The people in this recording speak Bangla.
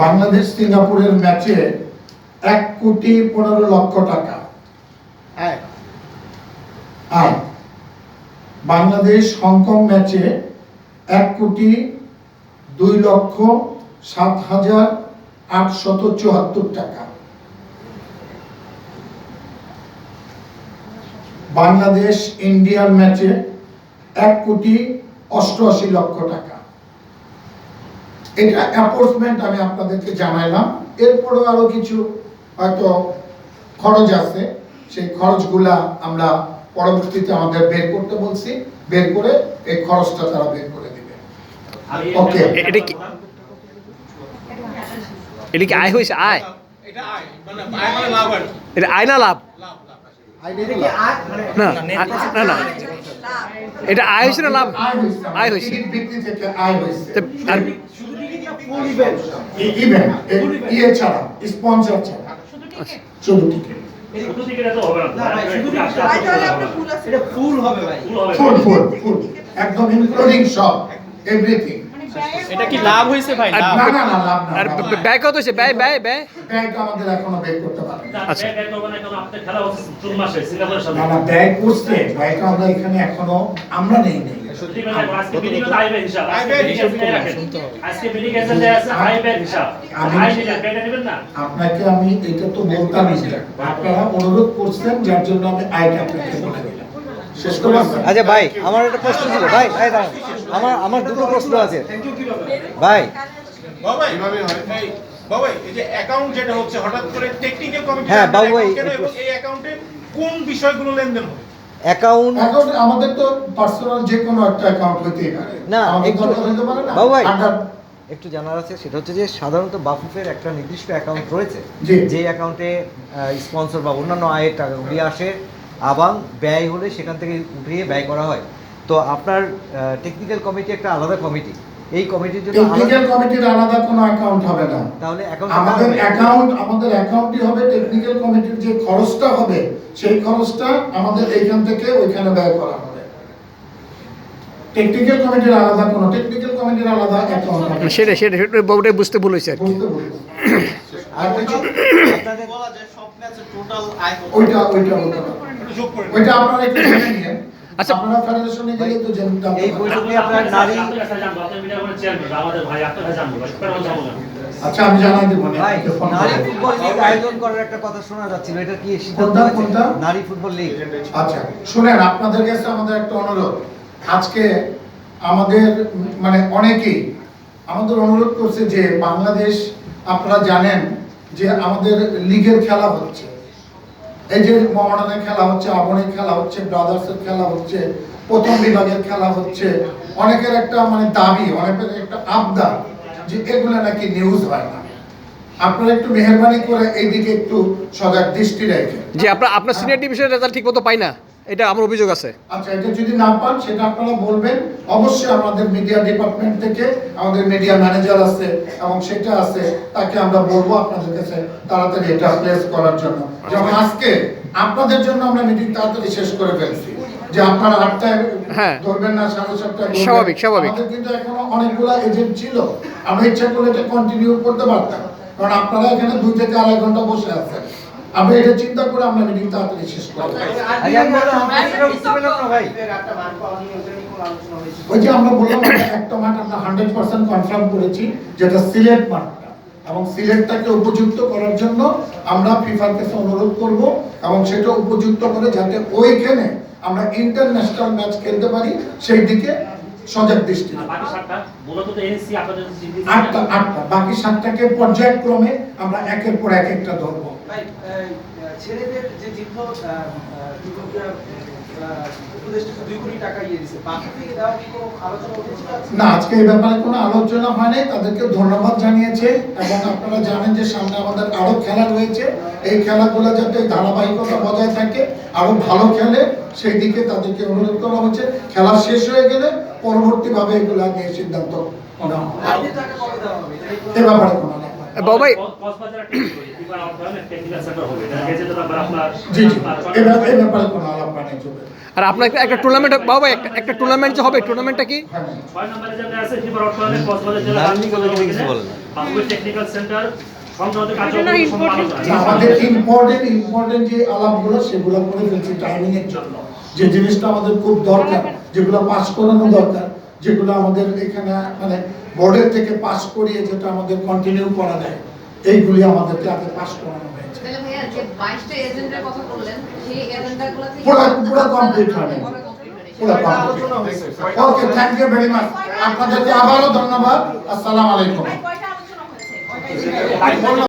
বাংলাদেশ সিঙ্গাপুরের ম্যাচে 1,15,00,000 টাকা আয়। বাংলাদেশ হংকং ম্যাচে 1,02,07,874 টাকা। বাংলাদেশ ইন্ডিয়ান ম্যাচে 1,88,00,000 টাকা। এটা অ্যাপোর্টমেন্ট আমি আপনাদেরকে জানাইলাম। এরপরেও আরো কিছু হয়তো খরচ আছে, সেই খরচগুলা আমরা পরবর্তীতে আমাদের বের করতে বলছি, বের করে এই খরচটা তারা বের করে দিবে। ওকে, এটা কি আয় হয়েছে? আয় এটা আয় মানে আয় মানে লাভ আর এটা আয় না লাভ? না না না, এটা আয় হয়েছে না লাভ? আয় হয়েছে। টিকিট বিক্রি থেকে আয় হয়েছে। আর ইভেন্ট ইয়ে ছাড়া, স্পন্সর ছাড়া, শুধু টিকিট। ফুল হবে ভাই, ফুল একদম ইনক্লুডিং সব এভরিথিং। এটা কি লাভ হয়েছে ভাই? আর লাভ না না লাভ না। আর ব্যয় কত হয়েছে? ব্যয় ব্যয় ব্যয় ব্যয়টা আমাদের এখনো বের করতে পারেন। আচ্ছা, না না, ব্যয় করছে, ব্যয়টা আমরা এখানে এখনো আমরা নেই। আপনাকে আমি এটা তো বলতামই যে আপনারা অনুরোধ করছেন, যার জন্য আমি আয়টা আপনাকে বলে দিলাম। শেষ করে আচ্ছা ভাই, আমার একটা প্রশ্ন ছিল ভাই, দাঁড়ান, আমার দুটো প্রশ্ন আছে ভাই। বাবাই এই বাবাই, এই যে অ্যাকাউন্ট যেটা হচ্ছে হঠাৎ করে টেকনিক্যাল কমিটি, হ্যাঁ বাবু ভাই, এই অ্যাকাউন্টে কোন বিষয়গুলো লেনদেন হয়? অ্যাকাউন্ট আমাদের তো পার্সোনাল যে কোনো একটা অ্যাকাউন্ট হইতেই পারে না, আমাদের একটু দরকার হতে পারে না। বাবু ভাই, আন্ডার- একটু জানার আছে, সেটা হচ্ছে যে সাধারণত বাফুফের একটা নির্দিষ্ট অ্যাকাউন্ট রয়েছে, জি। যে অ্যাকাউন্টে স্পন্সর বা অন্যান্য আয়ের টাকাগুলি আসে, আবার ব্যয় হলে সেখান থেকে উঠিয়ে ব্যয় করা হয়। তো আপনার টেকনিক্যাল কমিটি একটা আলাদা কমিটি, এই কমিটির জন্য টেকনিক্যাল কমিটির আলাদা কোনো অ্যাকাউন্ট হবে না। তাহলে আমাদের অ্যাকাউন্টই হবে, টেকনিক্যাল কমিটির যে খরচটা হবে সেই খরচটা আমাদের এইখান থেকে ওইখানে ব্যয় করা হবে। টেকনিক্যাল কমিটির আলাদা অ্যাকাউন্ট হবে। সেটা বাবুটাই বুঝতে ভুল হয়েছে আর কি। বুঝতে বলছি। আর কিছু আপনাদের বলা যায় সব ম্যাচের টোটাল আয় কত? ওইটা বলতে পারবো। যোগ করে ওইটা আপনারা একটু জেনে নিন। আচ্ছা। আপনারা ফেডারেশনে গেলে তো জানতে এই পারবেন। বৈঠকে আপনার নারী, আচ্ছা, আমি জানাই দেব। ভাই, নারী ফুটবল লিগ আয়োজন করার একটা কথা শোনা যাচ্ছিল, এটা কি সিদ্ধান্ত হয়েছে? কোনটা? নারী ফুটবল লিগ। আচ্ছা শুনেন, আপনাদের কাছে আমাদের একটা অনুরোধ। আজকে আমাদের মানে অনেকেই আমাদের অনুরোধ করছে যে বাংলাদেশ, আপনারা জানেন যে আমাদের লিগের খেলা হচ্ছে, এই যে মহামেডানের খেলা হচ্ছে, আবনের খেলা হচ্ছে, ব্রাদার্সের খেলা হচ্ছে, প্রথম বিভাগের খেলা হচ্ছে। অনেকের একটা মানে দাবি, অনেকের একটা আবদার যে এগুলো নাকি নিউজ হয় না। আপনারা একটু মেহেরবানি করে এইদিকে একটু সজাগ দৃষ্টি রাখেন। যে আপনার সিনিয়র ডিভিশনের রেজাল্ট ঠিক মতো পাই না, এটা আমার অভিযোগ আছে। আচ্ছা, এটা যদি না পান সেটা আপনারা বলবেন। অবশ্যই আমাদের মিডিয়া ডিপার্টমেন্ট থেকে আমাদের মিডিয়া ম্যানেজার আছে এবং সেটা আছে, তাকে আমরা বলবো আপনাদের কাছে তাড়াতাড়ি এটা প্লেস করার জন্য। যেমন আজকে আপনাদের জন্য আমরা মিটিং তাড়াতাড়ি শেষ করে ফেলছি, যে আপনারা 8টায় হ্যাঁ। ধরবেন না, 7:30টায় ধরবেন। স্বাভাবিক। আমাদের কিন্তু এখনো অনেকগুলা এজেন্ট ছিল, আমরা ইচ্ছা করলে এটা কন্টিনিউ করতে পারতাম, কারণ আপনারা এখানে 2 থেকে 2.5 ঘন্টা বসে আছেন। আমরা এটা চিন্তা করে আমরা মিটিং তাড়াতাড়ি শেষ করব। ওই যে আমরা বললাম একটা মাঠ আমরা 100% কনফার্ম করেছি, যেটা সিলেট মাঠটা, এবং সিলেটটাকে উপযুক্ত করার জন্য আমরা ফিফার কাছে অনুরোধ করব, এবং সেটা উপযুক্ত করে যাতে ওইখানে আমরা ইন্টারন্যাশনাল ম্যাচ খেলতে পারি সেই দিকে সজাগ দৃষ্টি রাখবো। আটটা বাকি 7টাকে পর্যায়ক্রমে আমরা একের পর একটা ধরবো। ছেলেদের যে দীর্ঘ উপদেষ্টা 2 কোটি টাকা দিয়েছে, বাকি থেকে দেওয়া কি কোনো আলোচনা হয়েছিল? না, আজকে এই ব্যাপারে কোনো আলোচনা হয় নাই। তাদেরকে ধন্যবাদ জানিয়েছে, এবং আপনারা জানেন যে সামনে আমাদের আরো খেলা রয়েছে। এই খেলাগুলো যাতে ধারাবাহিকতা বজায় থাকে, আরো ভালো খেলে, সেই দিকে তাদেরকে অনুরোধ করা হচ্ছে। খেলা শেষ হয়ে গেলে পরবর্তীভাবে এগুলো নিয়ে সিদ্ধান্ত নেওয়া হবে। বাকি টাকা কবে দেওয়া হবে? এ ব্যাপারে কোনো আলাপ হয় না। বাবাই, জি জি, এই ব্যাপারে কোনো আলাপ হয় না। আর আপনার একটা টুর্নামেন্ট বাবা একটা টুর্নামেন্ট যে হবে, টুর্নামেন্টটা কি? 6 নম্বরে যেটা আছে ফিফার অর্থনৈতিক কক্সবাজার জেলা নারী কমিটি কিছু বলেন না। বাংলাদেশ টেকনিক্যাল সেন্টার সংসদীয় কার্যক্রম সম্পাদন যে আমাদের ইম্পর্টেন্ট যে আলাপগুলো সেগুলো করে ফেলছি টাইমিং এর জন্য, যে জিনিসটা আমাদের খুব দরকার, যেগুলো পাস করানো দরকার, যেগুলো আমাদের এখানে মানে বোর্ডের থেকে পাস করিয়ে যেটা আমাদের কন্টিনিউ করা যায়, এইগুলি আমাদেরকে আগে পাস করানো হয়েছে। তাহলে ভাইয়া যে 22টা এজেন্ডার কথা বললেন, সেই এজেন্ডাগুলো থেকে পুরো কমপ্লিট হয়নি, পুরো complete. Okay, thank you very much. আপনাদেরকে আবারও ধন্যবাদ। আসসালামু আলাইকুম। কয়টা আলোচনা হয়েছে?